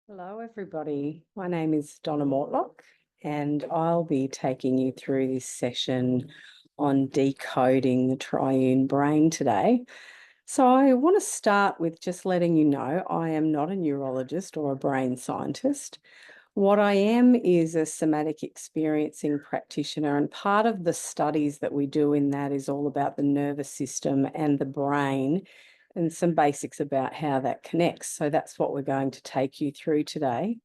Hello, everybody. My name is Donna Mortlock, and I'll be taking you through this session on decoding the triune brain today. So I want to start with just letting you know I am not a neurologist or a brain scientist. What I am is a somatic experiencing practitioner, and part of the studies that we do in that is all about the nervous system and the brain and some basics about how that connects. So that's what we're going to take you through today.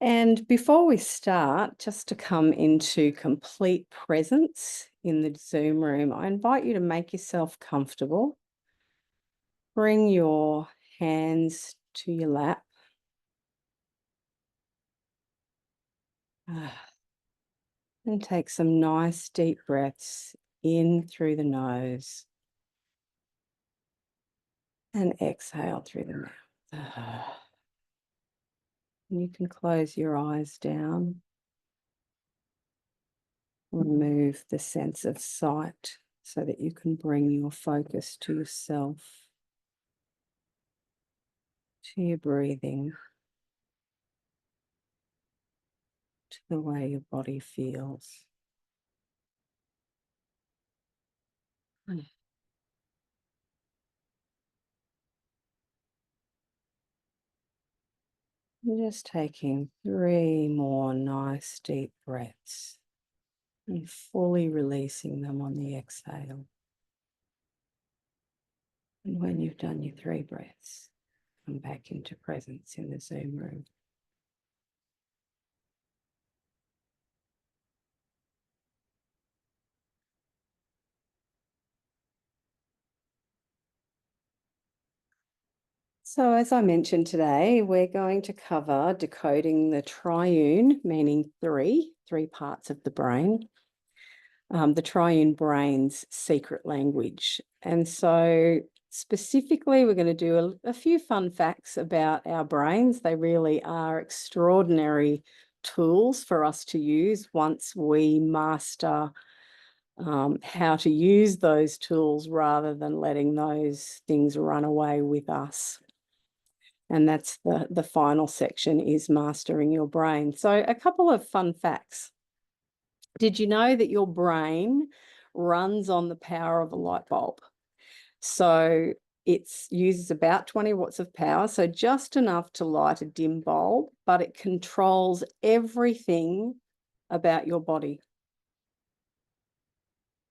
And before we start, just to come into complete presence in the Zoom room, I invite you to make yourself comfortable. Bring your hands to your lap. And take some nice deep breaths in through the nose and exhale through the mouth. And you can close your eyes down. Remove the sense of sight so that you can bring your focus to yourself, to your breathing, to the way your body feels. And just taking 3 more nice deep breaths and fully releasing them on the exhale. And when you've done your 3 breaths, come back into presence in the Zoom room. So as I mentioned today, we're going to cover decoding the triune, meaning three parts of the brain, the triune brain's secret language. And so specifically, we're going to do a few fun facts about our brains. They really are extraordinary tools for us to use once we master how to use those tools rather than letting those things run away with us. And that's the final section, is mastering your brain. So a couple of fun facts. Did you know that your brain runs on the power of a light bulb? So it uses about 20 watts of power, so just enough to light a dim bulb, but it controls everything about your body.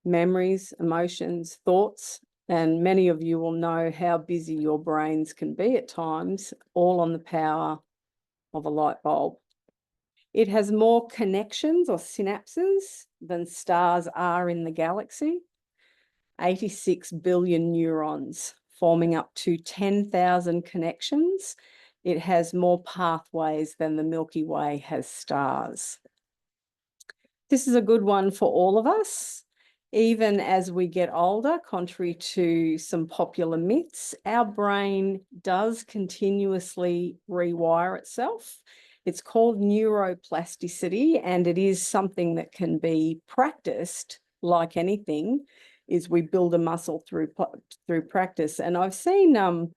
Memories, emotions, thoughts, and many of you will know how busy your brains can be at times, all on the power of a light bulb. It has more connections or synapses than stars are in the galaxy. 86 billion neurons forming up to 10,000 connections. It has more pathways than the Milky Way has stars. This is a good one for all of us. Even as we get older, contrary to some popular myths, our brain does continuously rewire itself. It's called neuroplasticity, and it is something that can be practiced like anything. Is we build a muscle through practice. And I've seen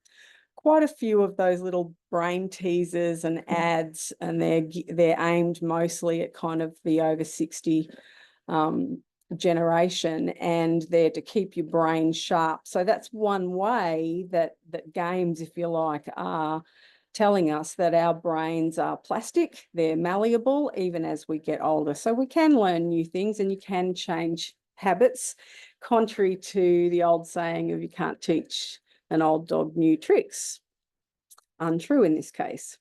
quite a few of those little brain teasers and ads, and they're aimed mostly at kind of the over 60 generation, and they're to keep your brain sharp. So that's one way that games, if you like, are telling us that our brains are plastic, they're malleable even as we get older. So we can learn new things and you can change habits, contrary to the old saying of you can't teach an old dog new tricks. Untrue in this case.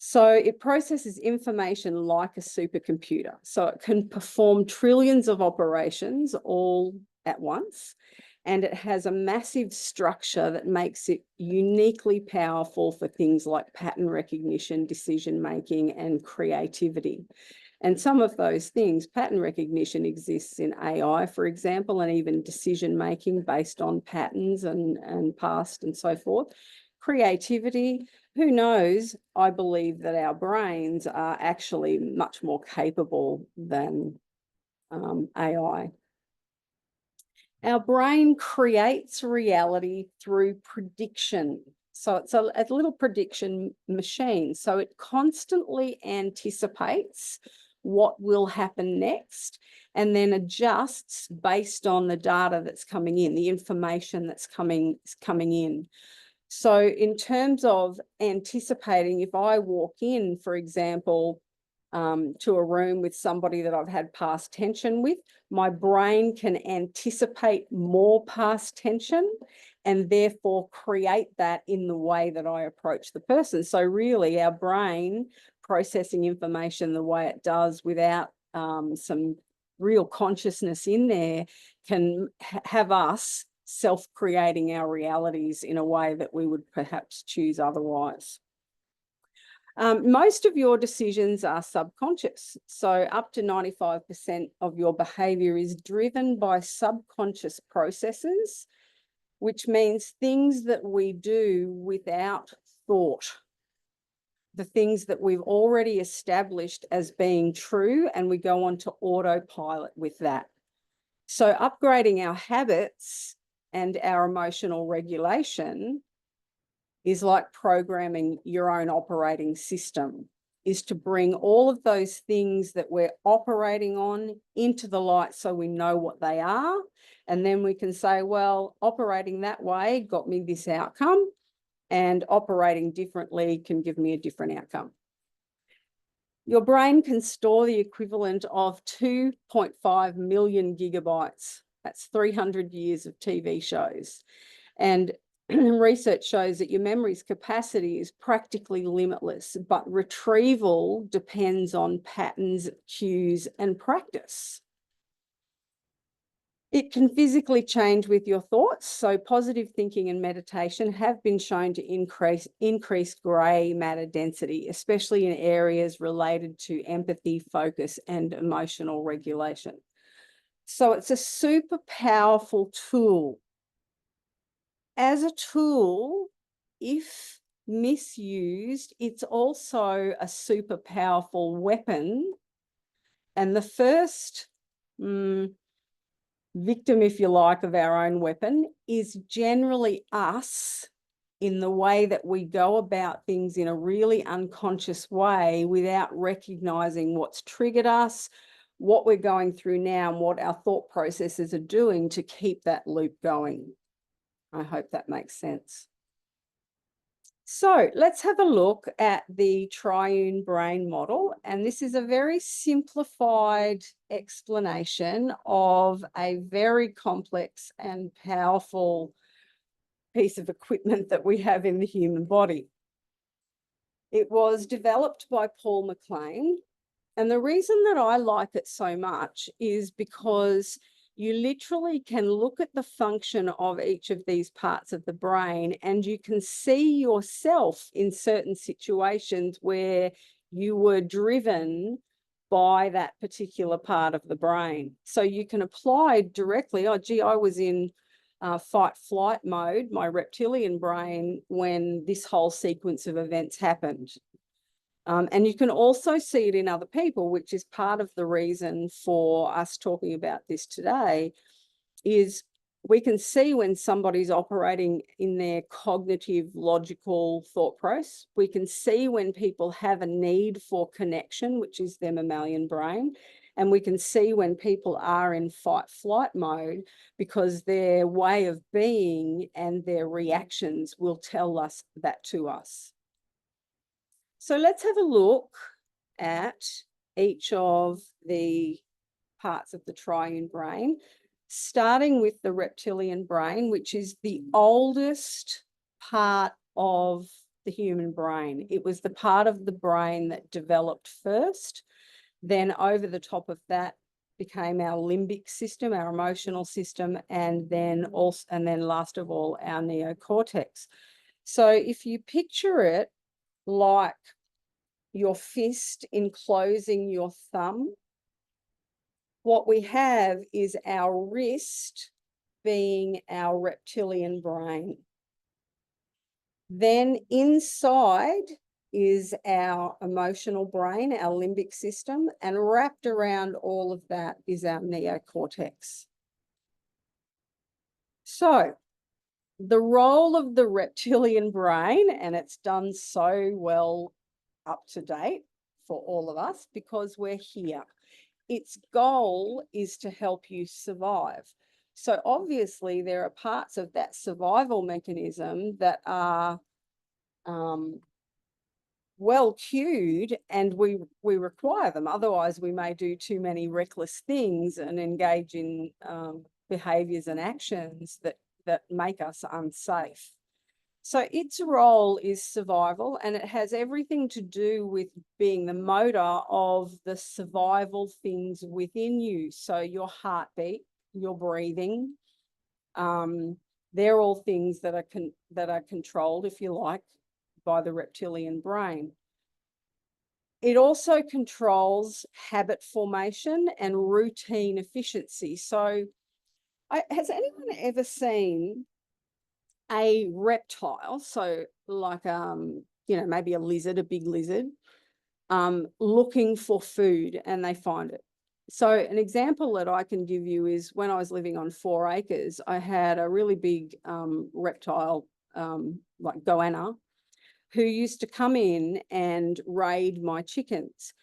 So it processes information like a supercomputer. So it can perform trillions of operations all at once. And it has a massive structure that makes it uniquely powerful for things like pattern recognition, decision-making, and creativity. And some of those things, pattern recognition exists in AI, for example, and even decision-making based on patterns and past and so forth. Creativity, who knows? I believe that our brains are actually much more capable than AI. Our brain creates reality through prediction. So it's a little prediction machine. So it constantly anticipates what will happen next and then adjusts based on the data that's coming in, the information that's coming in. So in terms of anticipating, if I walk in, for example, to a room with somebody that I've had past tension with, my brain can anticipate more past tension and therefore create that in the way that I approach the person. So really our brain processing information the way it does without some real consciousness in there can have us self-creating our realities in a way that we would perhaps choose otherwise. Most of your decisions are subconscious. So up to 95% of your behavior is driven by subconscious processes, which means things that we do without thought, the things that we've already established as being true, and we go on to autopilot with that. So upgrading our habits and our emotional regulation is like programming your own operating system, is to bring all of those things that we're operating on into the light so we know what they are. And then we can say, well, operating that way got me this outcome, and operating differently can give me a different outcome. Your brain can store the equivalent of 2.5 million gigabytes. That's 300 years of TV shows. And research shows that your memory's capacity is practically limitless, but retrieval depends on patterns, cues, and practice. It can physically change with your thoughts. So positive thinking and meditation have been shown to increase grey matter density, especially in areas related to empathy, focus, and emotional regulation. So it's a super powerful tool. As a tool, if misused, it's also a super powerful weapon. And the first victim, if you like, of our own weapon is generally us, in the way that we go about things in a really unconscious way without recognizing what's triggered us, what we're going through now, and what our thought processes are doing to keep that loop going. I hope that makes sense. So let's have a look at the triune brain model. And this is a very simplified explanation of a very complex and powerful piece of equipment that we have in the human body. It was developed by Paul MacLean. And the reason that I like it so much is because you literally can look at the function of each of these parts of the brain, and you can see yourself in certain situations where you were driven by that particular part of the brain. So you can apply directly, oh, gee, I was in fight-flight mode, my reptilian brain, when this whole sequence of events happened. And you can also see it in other people, which is part of the reason for us talking about this today, is we can see when somebody's operating in their cognitive, logical thought process. We can see when people have a need for connection, which is their mammalian brain. And we can see when people are in fight-flight mode, because their way of being and their reactions will tell us that to us. So let's have a look at each of the parts of the triune brain, starting with the reptilian brain, which is the oldest part of the human brain. It was the part of the brain that developed first. Then over the top of that became our limbic system, our emotional system, and then last of all, our neocortex. So if you picture it like your fist enclosing your thumb, what we have is our wrist being our reptilian brain. Then inside is our emotional brain, our limbic system, and wrapped around all of that is our neocortex. So the role of the reptilian brain, and it's done so well up to date for all of us because we're here. Its goal is to help you survive. So obviously there are parts of that survival mechanism that are well cued, and we require them. Otherwise we may do too many reckless things and engage in behaviors and actions that make us unsafe. So its role is survival, and it has everything to do with being the motor of the survival things within you. So your heartbeat, your breathing, they're all things that are controlled, if you like, by the reptilian brain. It also controls habit formation and routine efficiency. So has anyone ever seen a reptile, so like maybe a lizard, a big lizard, looking for food, and they find it? So an example that I can give you is when I was living on 4 acres, I had a really big reptile, like goanna, who used to come in and raid my chickens.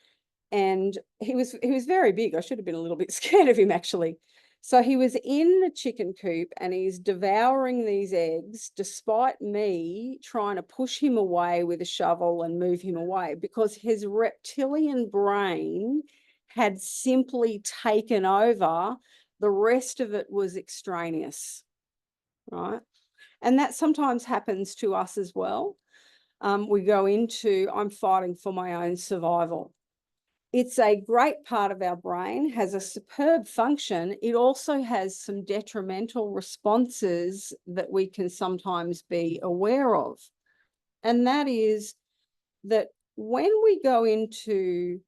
And he was very big. I should have been a little bit scared of him, actually. So he was in the chicken coop and he's devouring these eggs despite me trying to push him away with a shovel and move him away, because his reptilian brain had simply taken over. The rest of it was extraneous, right? And that sometimes happens to us as well. We go into, I'm fighting for my own survival. It's a great part of our brain, has a superb function. It also has some detrimental responses that we can sometimes be aware of. And that is that when we go into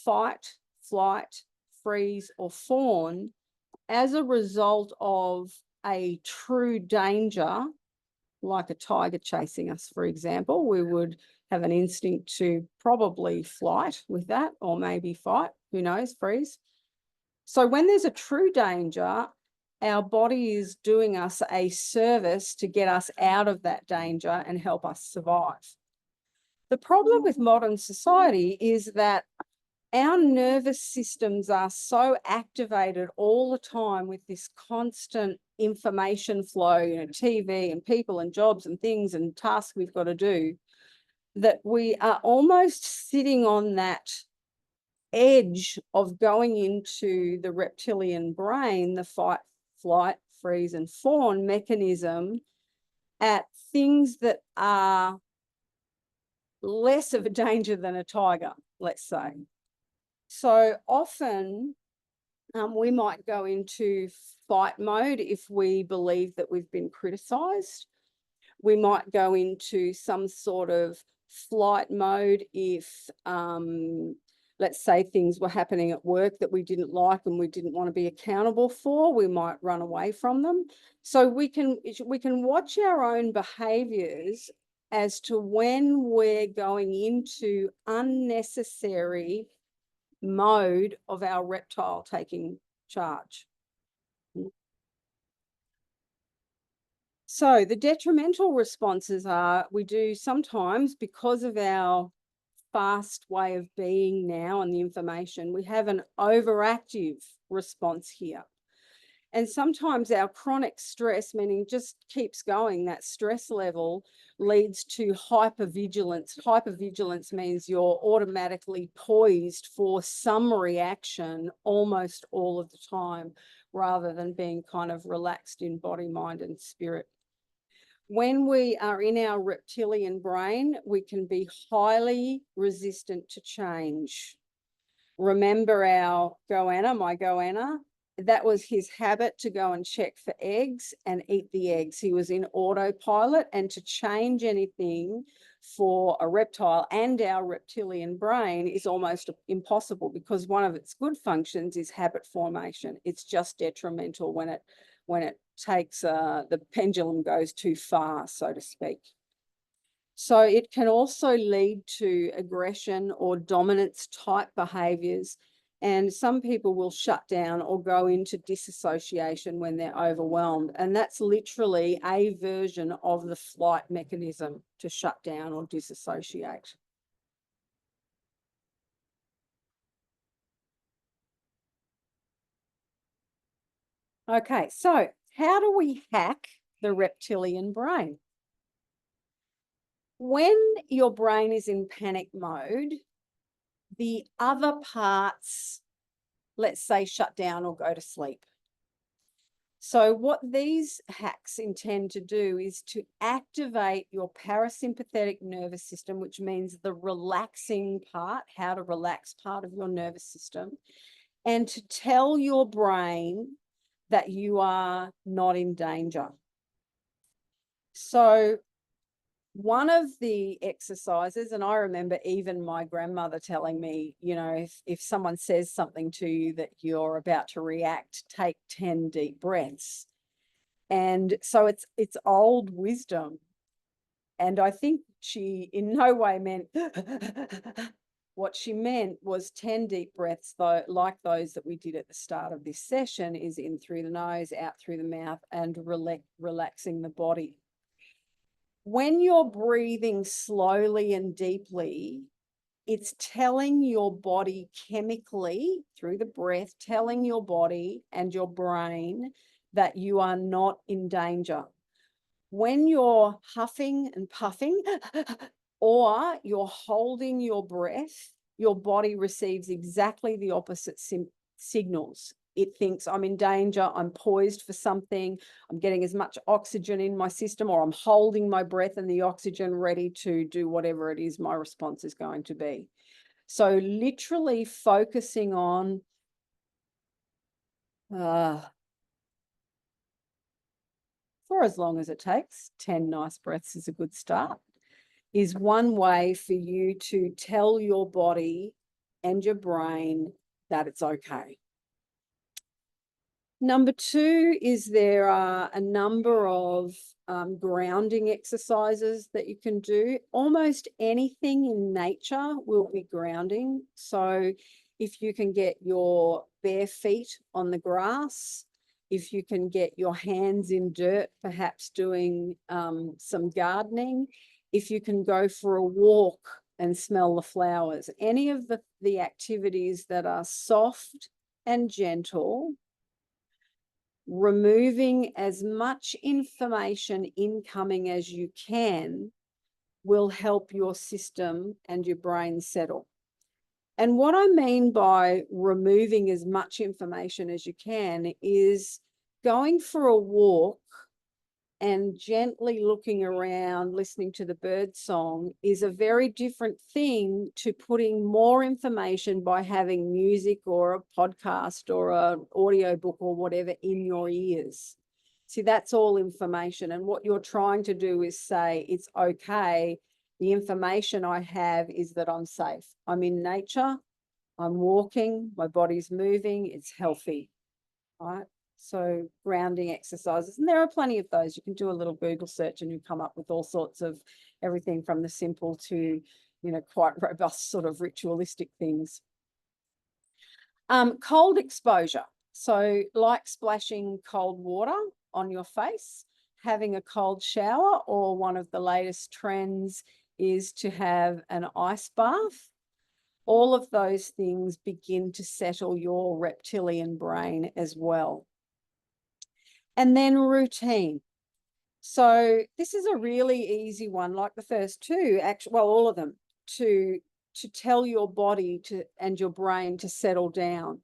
fight, flight, freeze, or fawn, as a result of a true danger, like a tiger chasing us, for example, we would have an instinct to probably flight with that, or maybe fight, who knows, freeze. So when there's a true danger, our body is doing us a service to get us out of that danger and help us survive. The problem with modern society is that our nervous systems are so activated all the time with this constant information flow, TV and people and jobs and things and tasks we've got to do, that we are almost sitting on that edge of going into the reptilian brain, the fight, flight, freeze, and fawn mechanism, at things that are less of a danger than a tiger, let's say. So often we might go into fight mode if we believe that we've been criticised. We might go into some sort of flight mode if, let's say, things were happening at work that we didn't like and we didn't want to be accountable for. We might run away from them. So we can watch our own behaviours as to when we're going into unnecessary mode of our reptile taking charge. So the detrimental responses are, we do sometimes, because of our fast way of being now and the information, we have an overactive response here. And sometimes our chronic stress, meaning just keeps going, that stress level leads to hypervigilance. Hypervigilance means you're automatically poised for some reaction almost all of the time, rather than being kind of relaxed in body, mind, and spirit. When we are in our reptilian brain, we can be highly resistant to change. Remember our goanna, my goanna? That was his habit, to go and check for eggs and eat the eggs. He was in autopilot, and to change anything for a reptile and our reptilian brain is almost impossible, because one of its good functions is habit formation. It's just detrimental when it takes the pendulum goes too far, so to speak. So it can also lead to aggression or dominance type behaviours And some people will shut down or go into disassociation when they're overwhelmed. And that's literally a version of the flight mechanism, to shut down or disassociate. Okay, so how do we hack the reptilian brain? When your brain is in panic mode, the other parts, let's say, shut down or go to sleep. So what these hacks intend to do is to activate your parasympathetic nervous system, which means the relaxing part, how to relax part of your nervous system, and to tell your brain that you are not in danger. So one of the exercises, and I remember even my grandmother telling me, you know, if someone says something to you that you're about to react, take 10 deep breaths. And so it's old wisdom. And I think she in no way meant what she meant was 10 deep breaths, though, like those that we did at the start of this session, is in through the nose, out through the mouth, and relaxing the body. When you're breathing slowly and deeply, it's telling your body chemically through the breath, telling your body and your brain that you are not in danger. When you're huffing and puffing or you're holding your breath, your body receives exactly the opposite signals. It thinks I'm in danger, I'm poised for something, I'm getting as much oxygen in my system, or I'm holding my breath and the oxygen ready to do whatever it is my response is going to be. So literally focusing on for as long as it takes, 10 nice breaths is a good start, is one way for you to tell your body and your brain that it's okay. Number two is there are a number of grounding exercises that you can do. Almost anything in nature will be grounding. So if you can get your bare feet on the grass, if you can get your hands in dirt, perhaps doing some gardening, if you can go for a walk and smell the flowers, any of the activities that are soft and gentle, removing as much information incoming as you can, will help your system and your brain settle. And what I mean by removing as much information as you can is going for a walk and gently looking around, listening to the bird song is a very different thing to putting more information by having music or a podcast or an audio book or whatever in your ears. See, that's all information. And what you're trying to do is say, it's okay. The information I have is that I'm safe. I'm in nature. I'm walking. My body's moving. It's healthy, right? So grounding exercises, and there are plenty of those. You can do a little Google search and you come up with all sorts of everything from the simple to, you know, quite robust sort of ritualistic things. Cold exposure. So like splashing cold water on your face, having a cold shower, or one of the latest trends is to have an ice bath. All of those things begin to settle your reptilian brain as well. And then routine. So this is a really easy one, like the first two, actually, well, all of them, to tell your body to and your brain to settle down.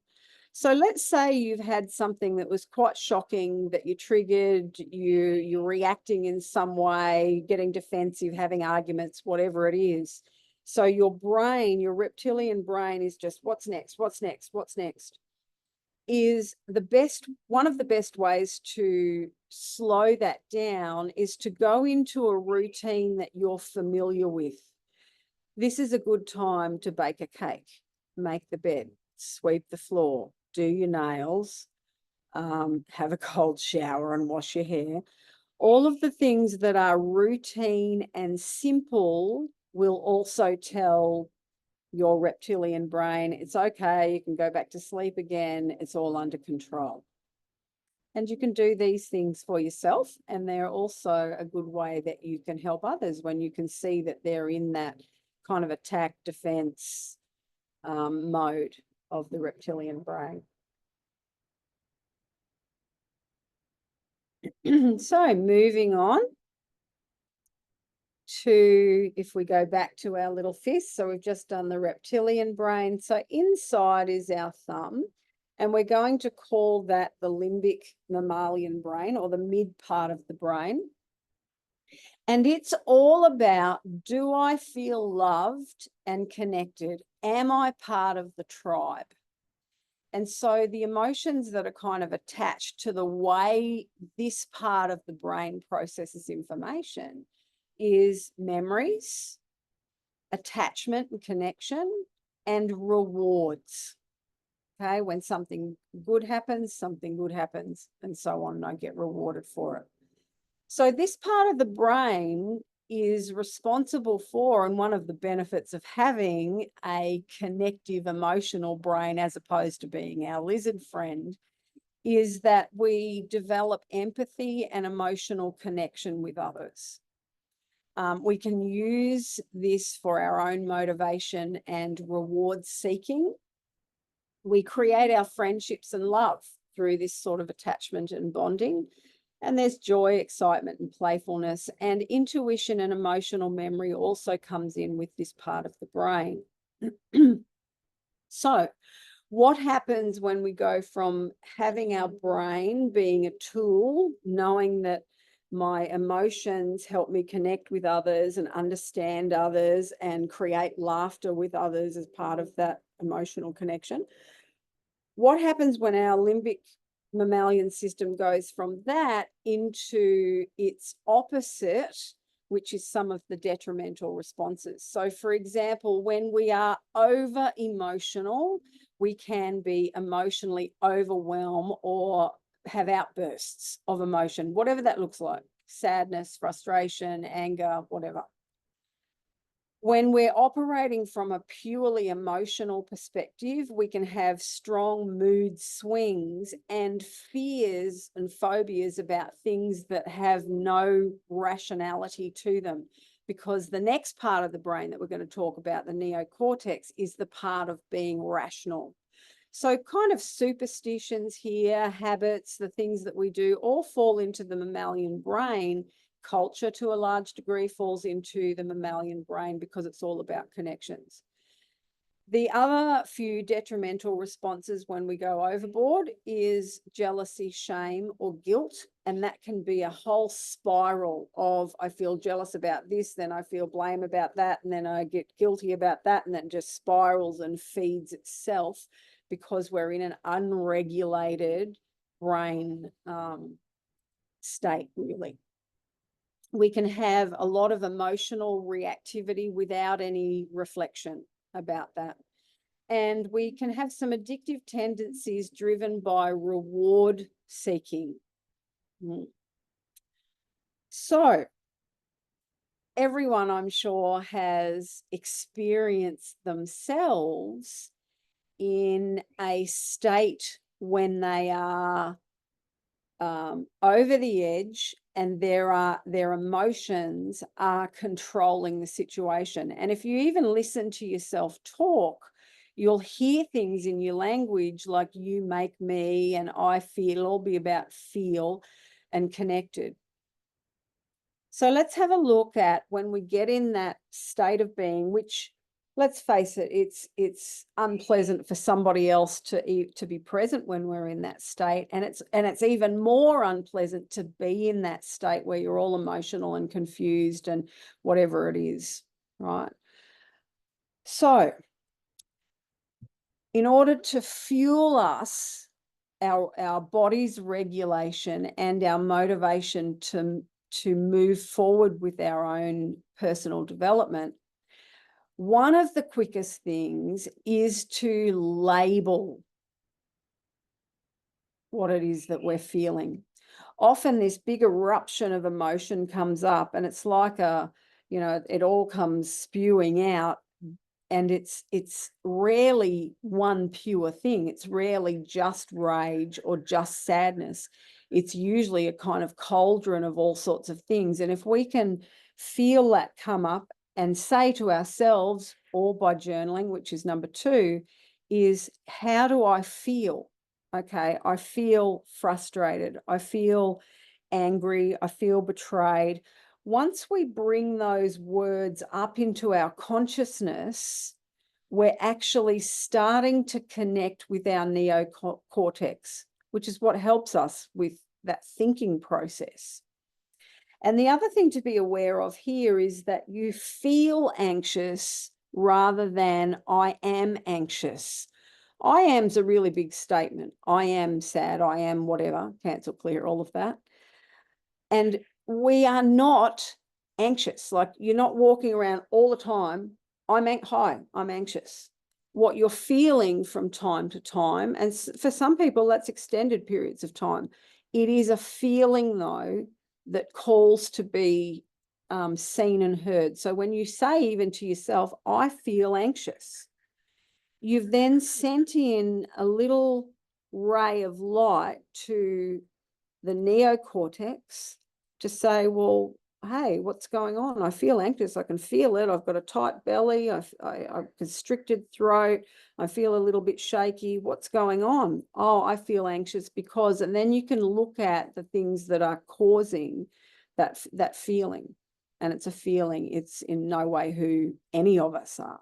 So let's say you've had something that was quite shocking, that you triggered, you're reacting in some way, getting defensive, having arguments, whatever it is. So your brain, your reptilian brain, is just, what's next, what's next, what's next? Is one of the best ways to slow that down is to go into a routine that you're familiar with. This is a good time to bake a cake, make the bed, sweep the floor, do your nails, have a cold shower and wash your hair. All of the things that are routine and simple will also tell your reptilian brain, it's okay, you can go back to sleep again, it's all under control. And you can do these things for yourself, and they're also a good way that you can help others when you can see that they're in that kind of attack, defense mode of the reptilian brain. So moving on to, if we go back to our little fist, so we've just done the reptilian brain. So inside is our thumb, and we're going to call that the limbic mammalian brain, or the mid part of the brain. And it's all about, do I feel loved and connected? Am I part of the tribe? And so the emotions that are kind of attached to the way this part of the brain processes information is memories, attachment and connection, and rewards. Okay, when something good happens, and so on, and I get rewarded for it. So this part of the brain is responsible for, and one of the benefits of having a connective emotional brain as opposed to being our lizard friend, is that we develop empathy and emotional connection with others. We can use this for our own motivation and reward seeking. We create our friendships and love through this sort of attachment and bonding. And there's joy, excitement, and playfulness, and intuition and emotional memory also comes in with this part of the brain. So what happens when we go from having our brain being a tool, knowing that my emotions help me connect with others and understand others and create laughter with others as part of that emotional connection? What happens when our limbic mammalian system goes from that into its opposite, which is some of the detrimental responses? So, for example, when we are over emotional, we can be emotionally overwhelmed or have outbursts of emotion, whatever that looks like: sadness, frustration, anger, whatever. When we're operating from a purely emotional perspective, we can have strong mood swings and fears and phobias about things that have no rationality to them, because the next part of the brain that we're going to talk about, the neocortex, is the part of being rational. So kind of superstitions here, habits, the things that we do, all fall into the mammalian brain. Culture, to a large degree, falls into the mammalian brain because it's all about connections. The other few detrimental responses when we go overboard is jealousy, shame, or guilt. And that can be a whole spiral of, I feel jealous about this, then I feel blame about that, and then I get guilty about that, and then just spirals and feeds itself because we're in an unregulated brain state, really. We can have a lot of emotional reactivity without any reflection about that. And we can have some addictive tendencies driven by reward seeking. So everyone, I'm sure, has experienced themselves in a state when they are over the edge and their emotions are controlling the situation. And if you even listen to yourself talk, you'll hear things in your language like "you make me" and "I feel," all be about feel and connected. So let's have a look at when we get in that state of being, which, let's face it, it's unpleasant for somebody else to be present when we're in that state, and it's even more unpleasant to be in that state where you're all emotional and confused and whatever it is, right? So, in order to fuel us, our body's regulation and our motivation to move forward with our own personal development, one of the quickest things is to label what it is that we're feeling. Often this big eruption of emotion comes up and it's like it all comes spewing out, it's rarely one pure thing. It's rarely just rage or just sadness. It's usually a kind of cauldron of all sorts of things. And if we can feel that come up and say to ourselves, or by journaling, which is number 2, is how do I feel? Okay, I feel frustrated. I feel angry. I feel betrayed. Once we bring those words up into our consciousness, we're actually starting to connect with our neocortex, which is what helps us with that thinking process. And the other thing to be aware of here is that you feel anxious rather than I am anxious. I am's a really big statement. I am sad, I am whatever, cancel, clear, all of that. And we are not anxious. Like, you're not walking around all the time, I'm anxious. What you're feeling from time to time, and for some people that's extended periods of time, it is a feeling though that calls to be seen and heard. So when you say even to yourself, I feel anxious, you've then sent in a little ray of light to the neocortex to say, well, hey, what's going on? I feel anxious. I can feel it. I've got a tight belly. I've constricted throat. I feel a little bit shaky. What's going on? Oh, I feel anxious because, and then you can look at the things that are causing that feeling. And it's a feeling. It's in no way who any of us are.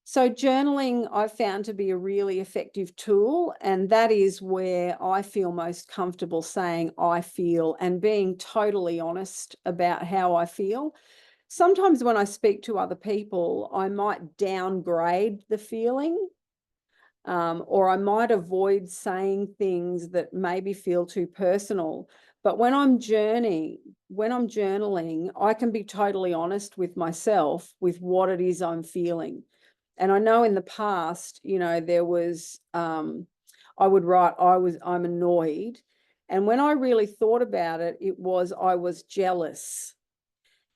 So journaling I've found to be a really effective tool, and that is where I feel most comfortable saying I feel and being totally honest about how I feel. Sometimes when I speak to other people, I might downgrade the feeling, or I might avoid saying things that maybe feel too personal. But when I'm journaling, I can be totally honest with myself with what it is I'm feeling. And I know in the past, there was, I would write, I'm annoyed. And when I really thought about it, I was jealous.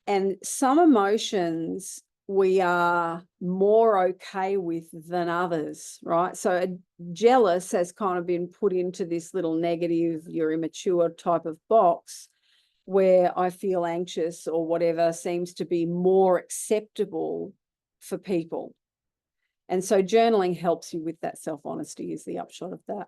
And some emotions we are more okay with than others, right? So jealous has kind of been put into this little negative, you're immature type of box, where I feel anxious or whatever seems to be more acceptable for people. And so journaling helps you with that self-honesty is the upshot of that.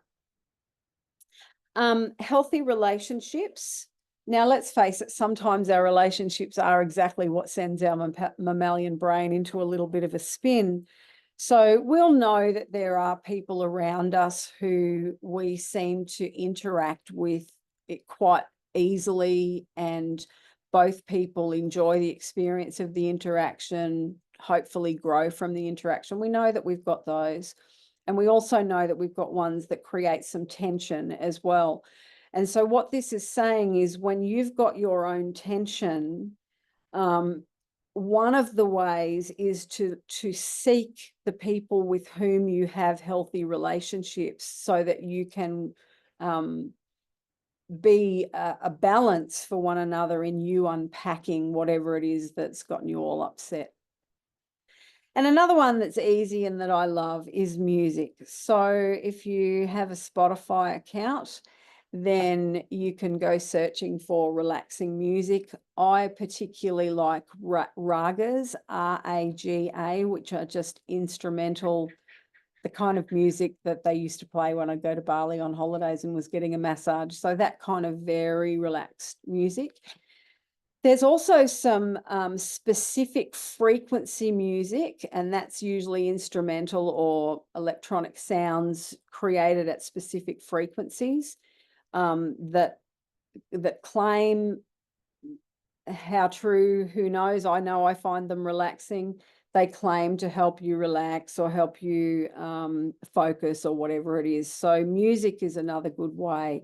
Healthy relationships. Now, let's face it, sometimes our relationships are exactly what sends our mammalian brain into a little bit of a spin. So we'll know that there are people around us who we seem to interact with it quite easily, and both people enjoy the experience of the interaction, hopefully grow from the interaction. We know that we've got those. And we also know that we've got ones that create some tension as well. And so what this is saying is when you've got your own tension, one of the ways is to seek the people with whom you have healthy relationships so that you can be a balance for one another in you unpacking whatever it is that's gotten you all upset. And another one that's easy and that I love is music. So if you have a Spotify account, then you can go searching for relaxing music. I particularly like ragas, R-A-G-A, which are just instrumental, the kind of music that they used to play when I go to Bali on holidays and was getting a massage. So that kind of very relaxed music. There's also some specific frequency music, and that's usually instrumental or electronic sounds created at specific frequencies that claim how true, who knows? I know I find them relaxing. They claim to help you relax or help you focus or whatever it is. So music is another good way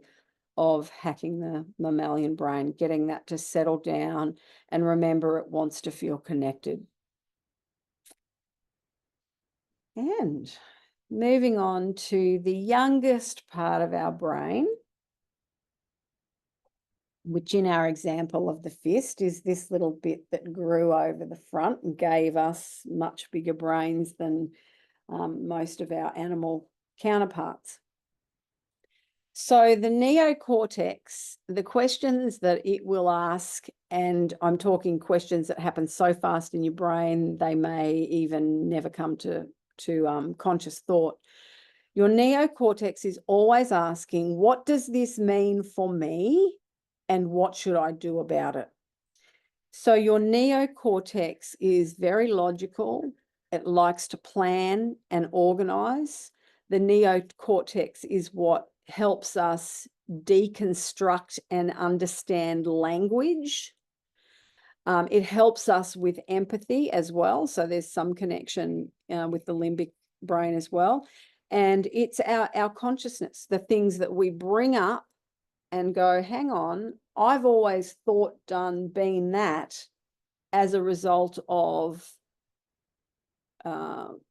of hacking the mammalian brain, getting that to settle down and remember it wants to feel connected. And moving on to the youngest part of our brain, which in our example of the fist is this little bit that grew over the front and gave us much bigger brains than most of our animal counterparts. So the neocortex, the questions that it will ask, and I'm talking questions that happen so fast in your brain, they may even never come to conscious thought. Your neocortex is always asking, what does this mean for me? And what should I do about it? So your neocortex is very logical. It likes to plan and organize. The neocortex is what helps us deconstruct and understand language. It helps us with empathy as well. So there's some connection with the limbic brain as well. And it's our consciousness, the things that we bring up and go, hang on, I've always thought, done, been that as a result of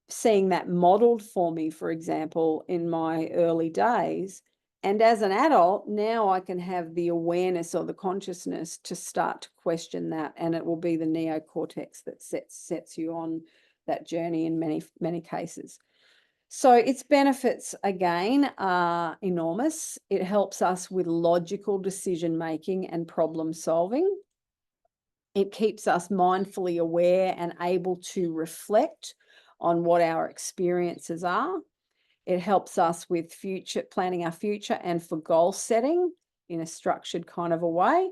seeing that modeled for me, for example, in my early days. And as an adult, now I can have the awareness or the consciousness to start to question that. And it will be the neocortex that sets you on that journey in many, many cases. So its benefits, again, are enormous. It helps us with logical decision-making and problem solving. It keeps us mindfully aware and able to reflect on what our experiences are. It helps us with planning our future and for goal setting in a structured kind of a way.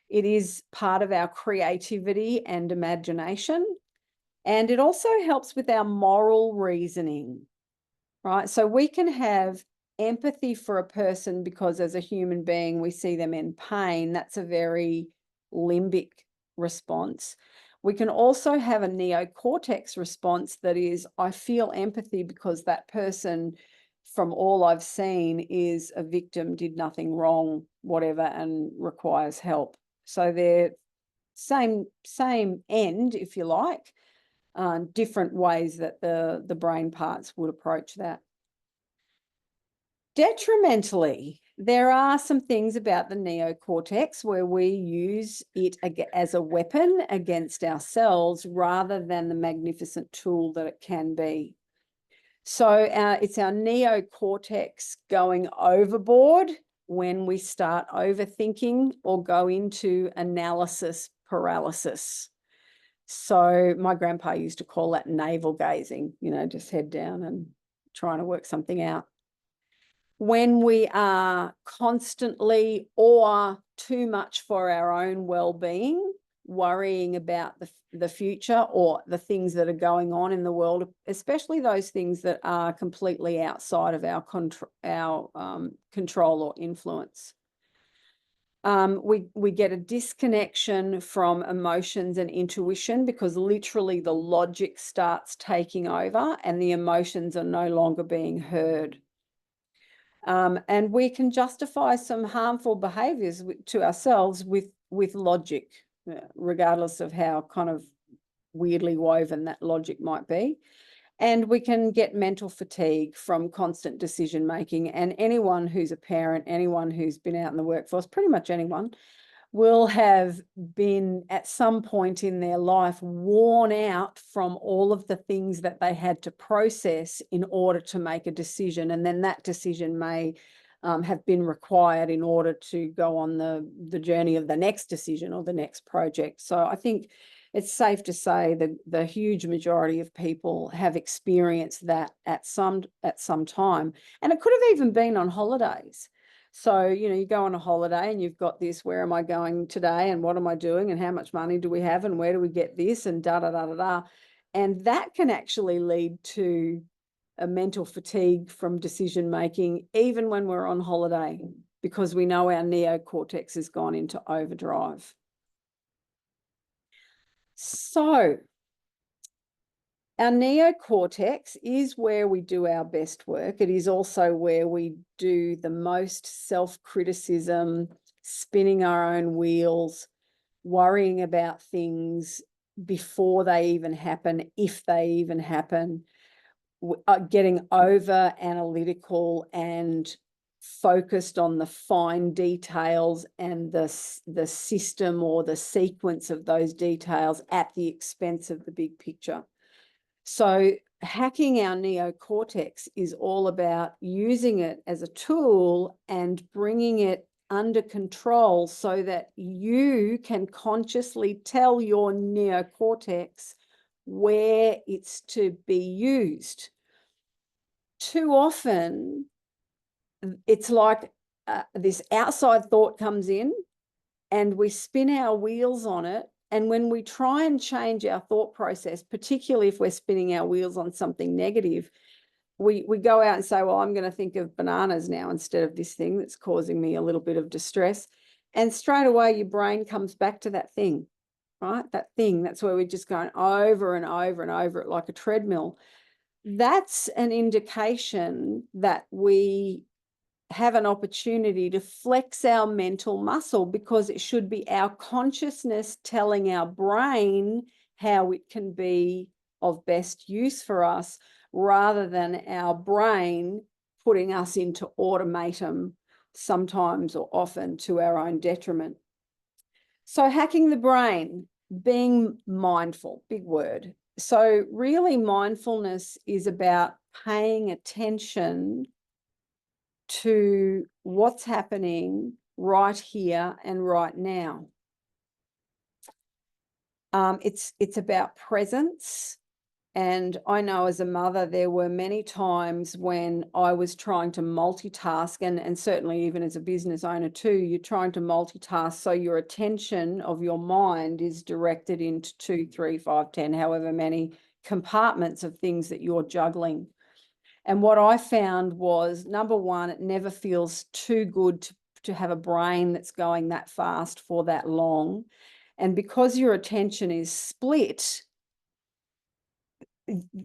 It is part of our creativity and imagination. And it also helps with our moral reasoning, right? So we can have empathy for a person because as a human being, we see them in pain. That's a very limbic response. We can also have a neocortex response that is, I feel empathy because that person, from all I've seen, is a victim, did nothing wrong, whatever, and requires help. So they're same end, if you like, different ways that the brain parts would approach that. Detrimentally, there are some things about the neocortex where we use it as a weapon against ourselves rather than the magnificent tool that it can be. So it's our neocortex going overboard when we start overthinking or go into analysis paralysis. So my grandpa used to call that navel gazing, just head down and trying to work something out. When we are constantly or too much for our own well-being, worrying about the future or the things that are going on in the world, especially those things that are completely outside of our control or influence. We get a disconnection from emotions and intuition because literally the logic starts taking over and the emotions are no longer being heard. And we can justify some harmful behaviors to ourselves with logic, regardless of how kind of weirdly woven that logic might be. And we can get mental fatigue from constant decision making. And anyone who's a parent, anyone who's been out in the workforce, pretty much anyone, will have been at some point in their life worn out from all of the things that they had to process in order to make a decision. And then that decision may have been required in order to go on the journey of the next decision or the next project. So I think it's safe to say that the huge majority of people have experienced that at some time. And it could have even been on holidays. So, you go on a holiday and you've got this, where am I going today and what am I doing and how much money do we have and where do we get this and da-da-da-da-da. And that can actually lead to a mental fatigue from decision making, even when we're on holiday, because we know our neocortex has gone into overdrive. So our neocortex is where we do our best work. It is also where we do the most self-criticism, spinning our own wheels, worrying about things before they even happen, if they even happen, getting over analytical and focused on the fine details and the system or the sequence of those details at the expense of the big picture. So hacking our neocortex is all about using it as a tool and bringing it under control so that you can consciously tell your neocortex where it's to be used. Too often, it's like this outside thought comes in and we spin our wheels on it. And when we try and change our thought process, particularly if we're spinning our wheels on something negative, we go out and say, well, I'm going to think of bananas now instead of this thing that's causing me a little bit of distress. And straight away, your brain comes back to that thing, right? That thing. That's where we're just going over and over and over it like a treadmill. That's an indication that we have an opportunity to flex our mental muscle, because it should be our consciousness telling our brain how it can be of best use for us, rather than our brain putting us into automatum, sometimes or often to our own detriment. So hacking the brain, being mindful, big word. So really mindfulness is about paying attention to what's happening right here and right now. It's about presence. And I know as a mother, there were many times when I was trying to multitask, and certainly even as a business owner too, you're trying to multitask. So your attention of your mind is directed into 2, 3, 5, 10, however many compartments of things that you're juggling. And what I found was, number one, it never feels too good to have a brain that's going that fast for that long. And because your attention is split,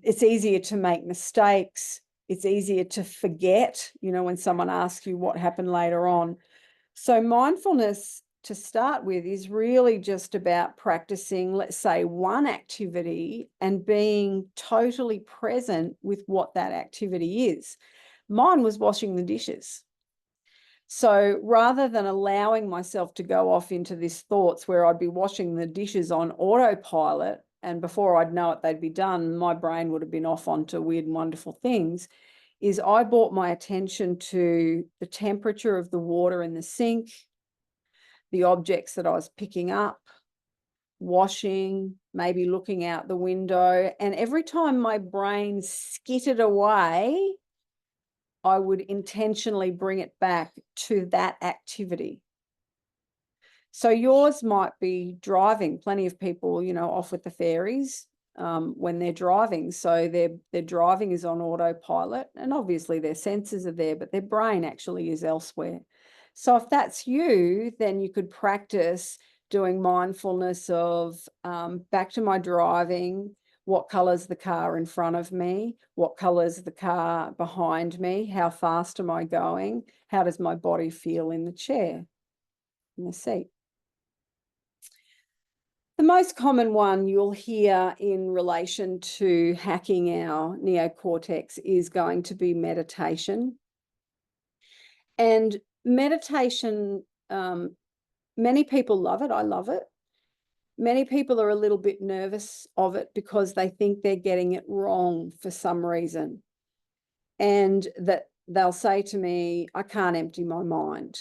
it's easier to make mistakes. It's easier to forget, when someone asks you what happened later on. So mindfulness, to start with, is really just about practicing, let's say, one activity and being totally present with what that activity is. Mine was washing the dishes. So rather than allowing myself to go off into these thoughts where I'd be washing the dishes on autopilot, and before I'd know it, they'd be done, my brain would have been off onto weird and wonderful things, is I brought my attention to the temperature of the water in the sink, the objects that I was picking up, washing, maybe looking out the window. And every time my brain skittered away, I would intentionally bring it back to that activity. So yours might be driving. Plenty of people, off with the fairies when they're driving. So their driving is on autopilot, and obviously their senses are there, but their brain actually is elsewhere. So if that's you, then you could practice doing mindfulness of back to my driving. What color's the car in front of me? What color's the car behind me? How fast am I going? How does my body feel in the chair, in the seat? The most common one you'll hear in relation to hacking our neocortex is going to be meditation. And meditation, many people love it. I love it. Many people are a little bit nervous of it because they think they're getting it wrong for some reason. And that they'll say to me, I can't empty my mind.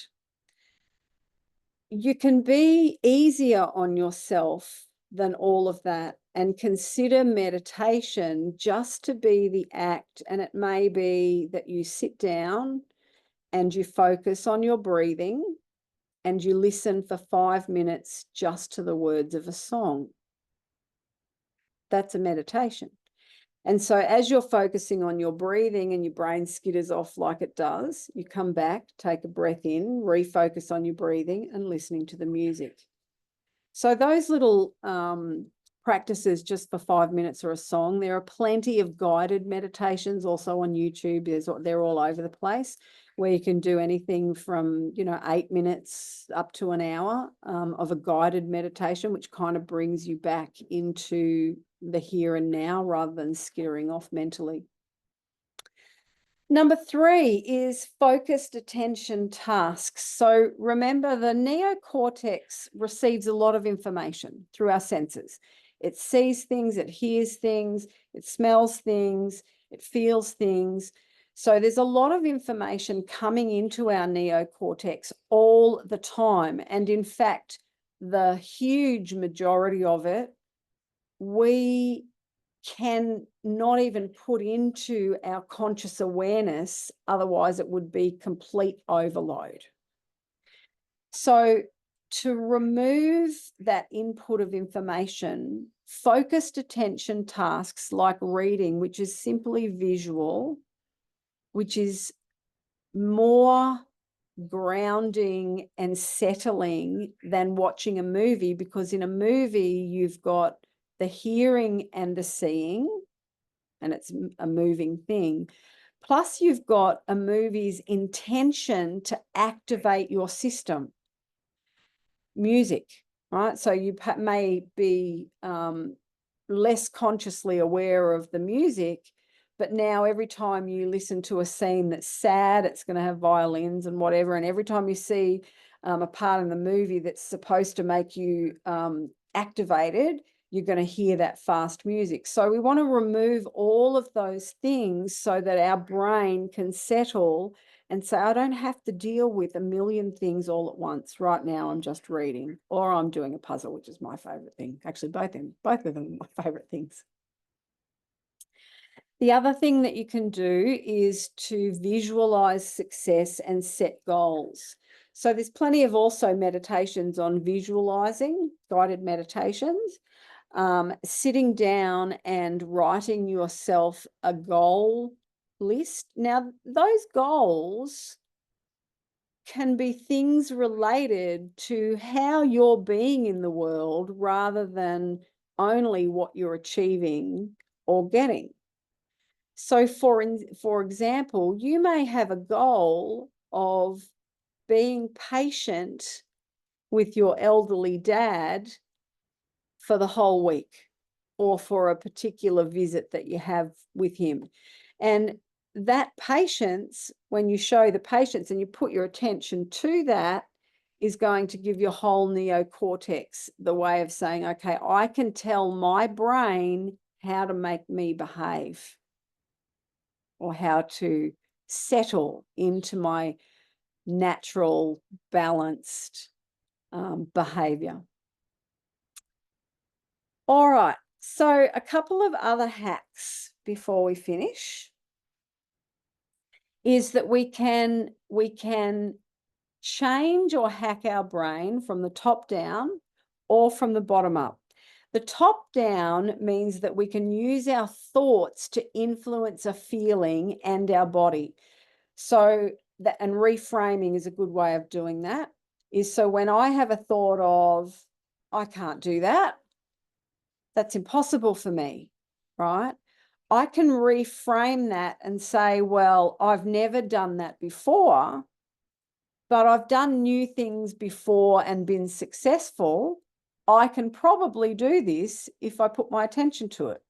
You can be easier on yourself than all of that and consider meditation just to be the act. And it may be that you sit down and you focus on your breathing and you listen for 5 minutes just to the words of a song. That's a meditation. And so as you're focusing on your breathing and your brain skitters off like it does, you come back, take a breath in, refocus on your breathing and listening to the music. So those little practices just for 5 minutes or a song. There are plenty of guided meditations also on YouTube. They're all over the place, where you can do anything from 8 minutes up to an hour of a guided meditation, which kind of brings you back into the here and now rather than skittering off mentally. Number 3 is focused attention tasks. So remember, the neocortex receives a lot of information through our senses. It sees things, it hears things, it smells things, it feels things. So there's a lot of information coming into our neocortex all the time. And in fact, the huge majority of it, we can not even put into our conscious awareness, otherwise it would be complete overload. So to remove that input of information, focused attention tasks like reading, which is simply visual, which is more grounding and settling than watching a movie, because in a movie you've got the hearing and the seeing, and it's a moving thing. Plus you've got a movie's intention to activate your system. Music, right? So you may be less consciously aware of the music, but now every time you listen to a scene that's sad, it's going to have violins and whatever. And every time you see a part in the movie that's supposed to make you activated, you're going to hear that fast music. So we want to remove all of those things so that our brain can settle and say, I don't have to deal with a million things all at once. Right now, I'm just reading, or I'm doing a puzzle, which is my favorite thing. Actually, both of them are my favorite things. The other thing that you can do is to visualize success and set goals. So there's plenty of also meditations on visualizing, guided meditations, sitting down and writing yourself a goal list. Now, those goals can be things related to how you're being in the world rather than only what you're achieving or getting. So for example, you may have a goal of being patient with your elderly dad for the whole week, or for a particular visit that you have with him. And that patience, when you show the patience and you put your attention to that, is going to give your whole neocortex the way of saying, okay, I can tell my brain how to make me behave, or how to settle into my natural, balanced behavior. All right, so a couple of other hacks before we finish is that we can change or hack our brain from the top down or from the bottom up. The top down means that we can use our thoughts to influence a feeling and our body. So that, and reframing is a good way of doing that, is so when I have a thought of, I can't do that, that's impossible for me, right? I can reframe that and say, well, I've never done that before, but I've done new things before and been successful. I can probably do this if I put my attention to it.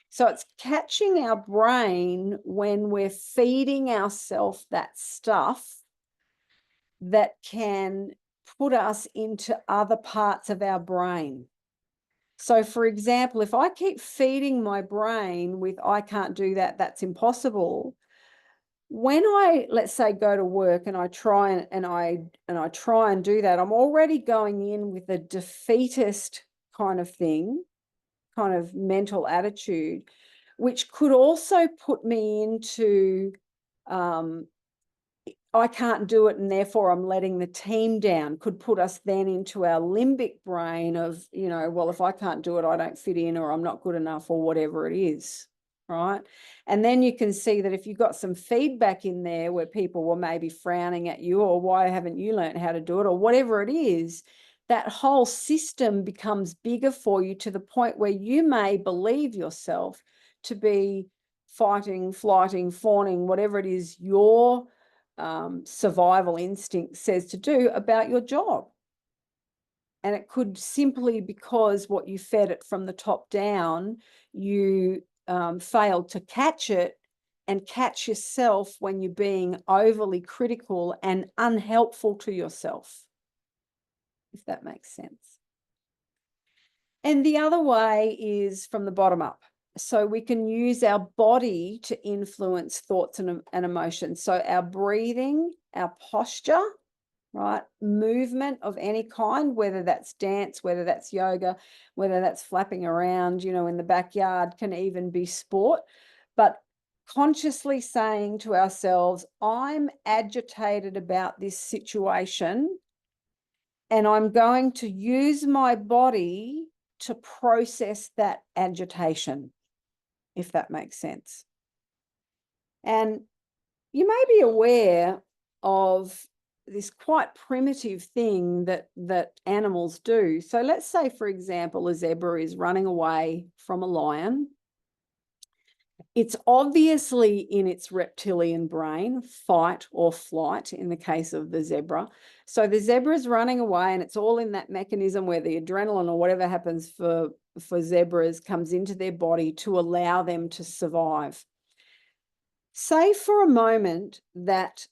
So it's catching our brain when we're feeding ourselves that stuff that can put us into other parts of our brain. So for example, if I keep feeding my brain with, I can't do that, that's impossible, when I, let's say, go to work and I try and I try and do that, I'm already going in with a defeatist kind of thing, kind of mental attitude, which could also put me into I can't do it and therefore I'm letting the team down, could put us then into our limbic brain of, you know, well, if I can't do it, I don't fit in, or I'm not good enough, or whatever it is, right? And then you can see that if you've got some feedback in there where people were maybe frowning at you, or why haven't you learned how to do it, or whatever it is, that whole system becomes bigger for you to the point where you may believe yourself to be fighting, flighting, fawning, whatever it is your survival instinct says to do about your job. And it could simply because what you fed it from the top down, you failed to catch it and catch yourself when you're being overly critical and unhelpful to yourself, if that makes sense. And the other way is from the bottom up. So we can use our body to influence thoughts and emotions. So our breathing, our posture, right? Movement of any kind, whether that's dance, whether that's yoga, whether that's flapping around, in the backyard, can even be sport. But consciously saying to ourselves, I'm agitated about this situation, and I'm going to use my body to process that agitation, if that makes sense. And you may be aware of this quite primitive thing that animals do. So let's say, for example, a zebra is running away from a lion. It's obviously in its reptilian brain, fight or flight in the case of the zebra. So the zebra is running away, and it's all in that mechanism where the adrenaline or whatever happens for zebras comes into their body to allow them to survive. Say for a moment that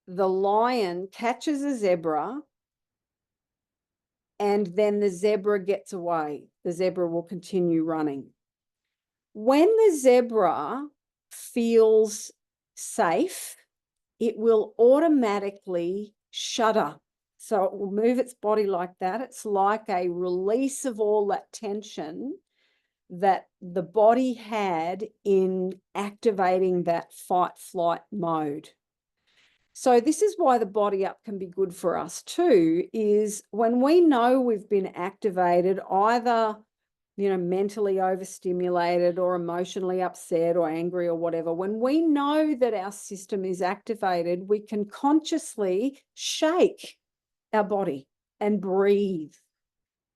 the lion catches a zebra and then the zebra gets away. The zebra will continue running. When the zebra feels safe, it will automatically shudder. So it will move its body like that. It's like a release of all that tension that the body had in activating that fight-flight mode. So this is why the body up can be good for us too, is when we know we've been activated, either, mentally overstimulated or emotionally upset or angry or whatever, when we know that our system is activated, we can consciously shake our body and breathe,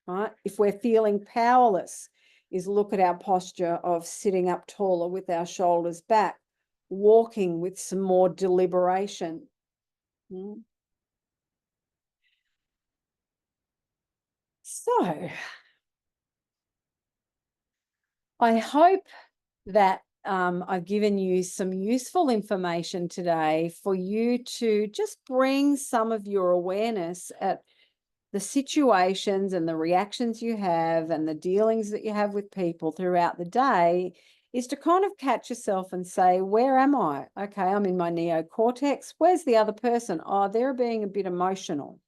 right? If we're feeling powerless, is look at our posture of sitting up taller with our shoulders back, walking with some more deliberation. So I hope that I've given you some useful information today for you to just bring some of your awareness at the situations and the reactions you have and the dealings that you have with people throughout the day, is to kind of catch yourself and say, where am I? Okay, I'm in my neocortex. Where's the other person? Oh, they're being a bit emotional.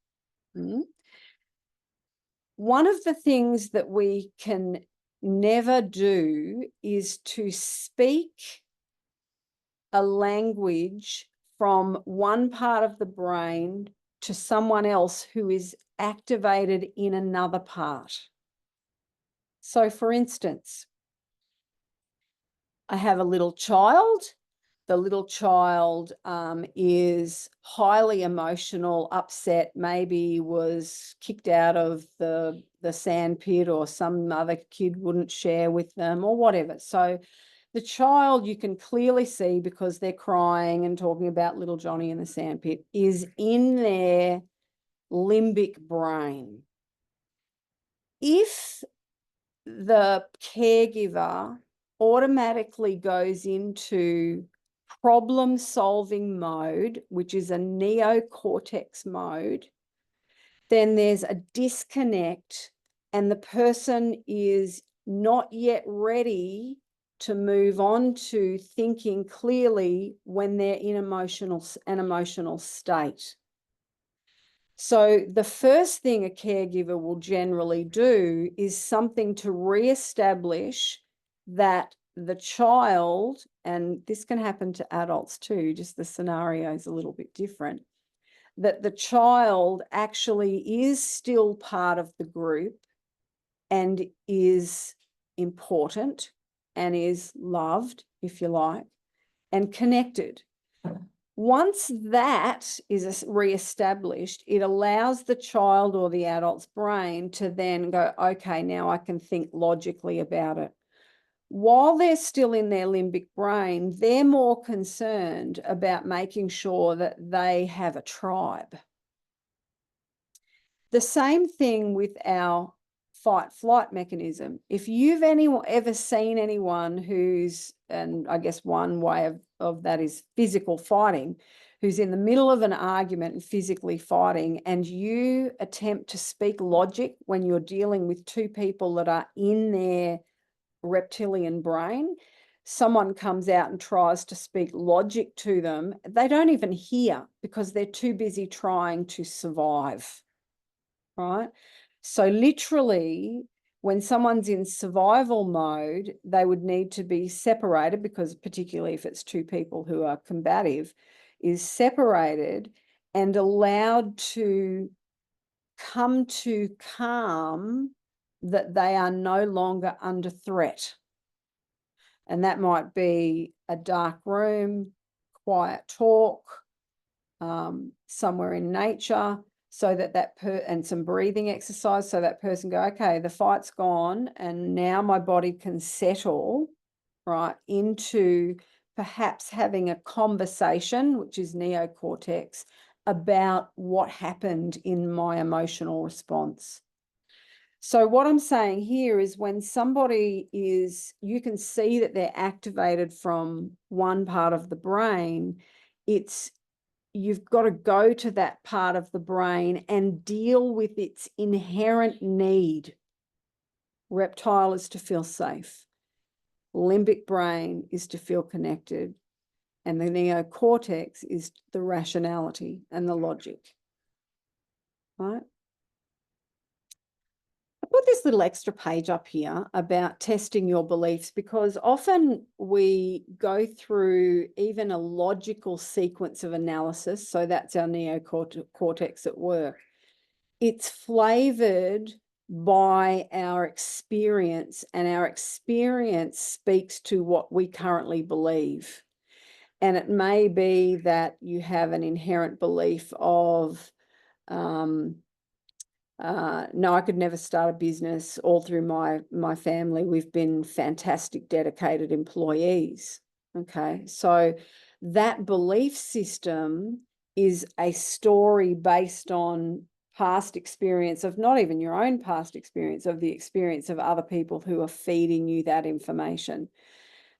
One of the things that we can never do is to speak a language from one part of the brain to someone else who is activated in another part. So, for instance, I have a little child. The little child is highly emotional, upset, maybe was kicked out of the sand pit, or some other kid wouldn't share with them or whatever. So the child, you can clearly see, because they're crying and talking about little Johnny in the sand pit, is in their limbic brain. If the caregiver automatically goes into problem-solving mode, which is a neocortex mode, then there's a disconnect and the person is not yet ready to move on to thinking clearly when they're in an emotional state. So the first thing a caregiver will generally do is something to reestablish that the child, and this can happen to adults too, just the scenario is a little bit different, that the child actually is still part of the group and is important and is loved, if you like, and connected. Once that is reestablished, it allows the child or the adult's brain to then go, okay, now I can think logically about it. While they're still in their limbic brain, they're more concerned about making sure that they have a tribe. The same thing with our fight flight mechanism. If you've ever seen anyone who's, and I guess one way of that is physical fighting, who's in the middle of an argument and physically fighting, and you attempt to speak logic when you're dealing with two people that are in their reptilian brain, someone comes out and tries to speak logic to them, they don't even hear because they're too busy trying to survive, right? So literally, when someone's in survival mode, they would need to be separated, because particularly if it's two people who are combative, is separated and allowed to come to calm that they are no longer under threat. And that might be a dark room, quiet talk, somewhere in nature, so that and some breathing exercise, so that person go, okay, the fight's gone, and now my body can settle, right, into perhaps having a conversation, which is neocortex, about what happened in my emotional response. So what I'm saying here is when somebody is, you can see that they're activated from one part of the brain, you've got to go to that part of the brain and deal with its inherent need. Reptile is to feel safe. Limbic brain is to feel connected. And the neocortex is the rationality and the logic, right? I put this little extra page up here about testing your beliefs, because often we go through even a logical sequence of analysis. So that's our neocortex at work. It's flavored by our experience, and our experience speaks to what we currently believe. And it may be that you have an inherent belief of, no, I could never start a business. All through my family, we've been fantastic, dedicated employees. Okay, so that belief system is a story based on past experience of not even your own past experience, of the experience of other people who are feeding you that information.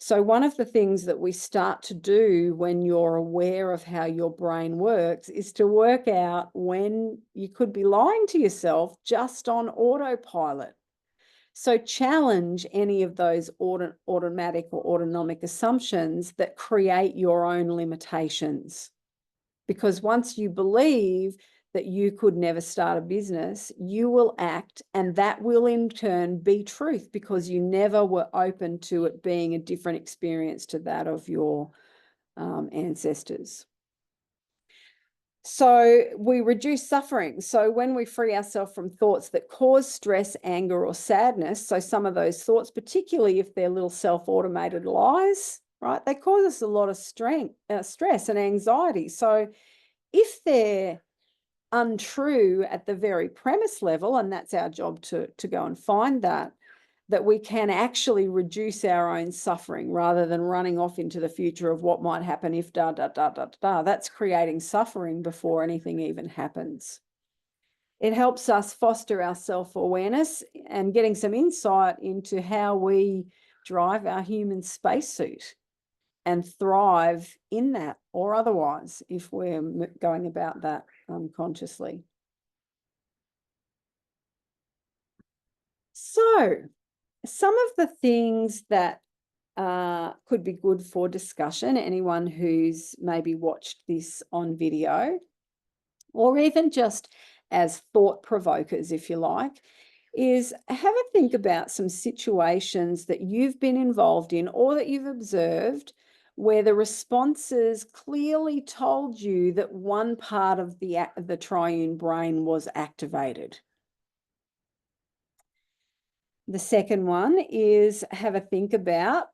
So one of the things that we start to do when you're aware of how your brain works is to work out when you could be lying to yourself just on autopilot. So challenge any of those automatic or autonomic assumptions that create your own limitations. Because once you believe that you could never start a business, you will act, and that will in turn be truth, because you never were open to it being a different experience to that of your ancestors. So we reduce suffering. So when we free ourselves from thoughts that cause stress, anger, or sadness, so some of those thoughts, particularly if they're little self-automated lies, right, they cause us a lot of stress and anxiety. So if they're untrue at the very premise level, and that's our job to go and find that we can actually reduce our own suffering rather than running off into the future of what might happen if da, da, da, da, da. That's creating suffering before anything even happens. It helps us foster our self-awareness and getting some insight into how we drive our human spacesuit and thrive in that or otherwise if we're going about that unconsciously. So some of the things that could be good for discussion, anyone who's maybe watched this on video, or even just as thought provokers, if you like, is have a think about some situations that you've been involved in or that you've observed where the responses clearly told you that one part of the triune brain was activated. The second one is have a think about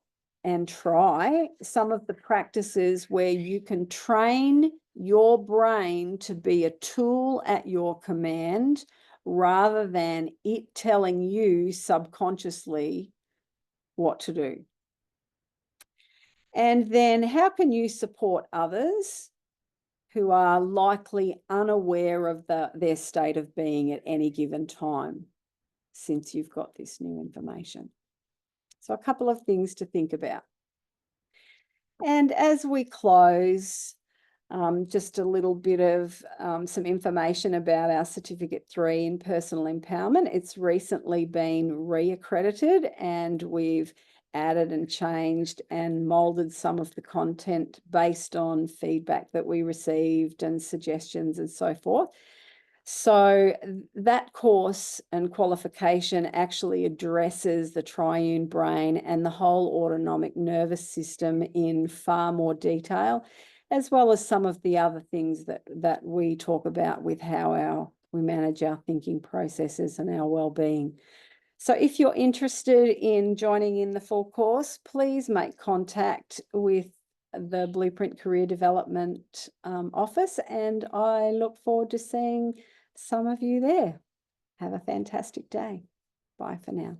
and try some of the practices where you can train your brain to be a tool at your command rather than it telling you subconsciously what to do. And then how can you support others who are likely unaware of their state of being at any given time? since you've got this new information. So a couple of things to think about. And as we close, just a little bit of some information about our Certificate 3 in Personal Empowerment. It's recently been reaccredited, and we've added and changed and molded some of the content based on feedback that we received and suggestions and so forth. So that course and qualification actually addresses the triune brain and the whole autonomic nervous system in far more detail, as well as some of the other things that we talk about with how we manage our thinking processes and our well-being. So if you're interested in joining in the full course, please make contact with the Blueprint Career Development office, and I look forward to seeing some of you there. Have a fantastic day. Bye for now.